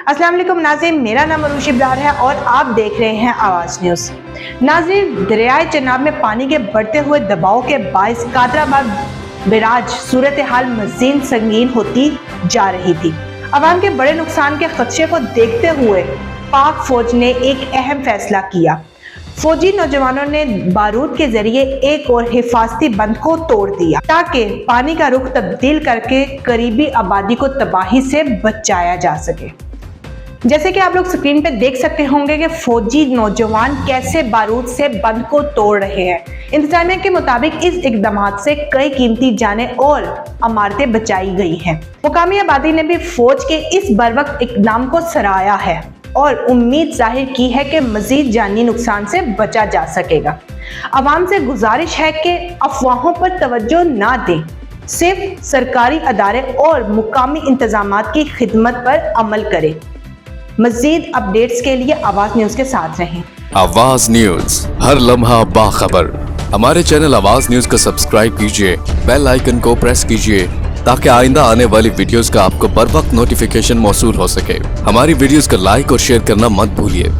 अस्सलाम वालेकुम नाज़रीन, मेरा नाम अरूश इब्रार है और आप देख रहे हैं आवाज़ न्यूज़। नाज़रीन, दरियाए चनाब में पानी के बढ़ते हुए दबाव के बायस कादराबाद बिराज सूरत हाल मज़ीद संगीन होती जा रही थी। अवाम के बड़े नुकसान के खदशे को देखते हुए पाक फौज ने एक अहम फैसला किया। फौजी नौजवानों ने बारूद के जरिए एक और हिफाजती बंद को तोड़ दिया ताकि पानी का रुख तब्दील करके करीबी आबादी को तबाही से बचाया जा सके। जैसे कि आप लोग स्क्रीन पे देख सकते होंगे कि फौजी नौजवान कैसे बारूद से बंद को तोड़ रहे हैं। इंतजामिया के मुताबिक इस इकदाम से कई कीमती जानें और इमारतें बचाई गई हैं। मुकामी आबादी ने भी फौज के इस बरवक्त इकदाम को सराहा है और उम्मीद जाहिर की है कि मजीद जानी नुकसान से बचा जा सकेगा। आवाम से गुजारिश है कि अफवाहों पर तवज्जो ना दें, सिर्फ सरकारी अदारे और मुकामी इंतजामात की खिदमत पर अमल करें। मजीद अपडेट्स के लिए आवाज़ न्यूज़ के साथ रहें। आवाज़ न्यूज़, हर लम्हा बाखबर। हमारे चैनल आवाज़ न्यूज़ को सब्सक्राइब कीजिए, बेल आइकन को प्रेस कीजिए ताकि आइंदा आने वाली वीडियोस का आपको बर वक्त नोटिफिकेशन मौसूल हो सके। हमारी वीडियोस को लाइक और शेयर करना मत भूलिए।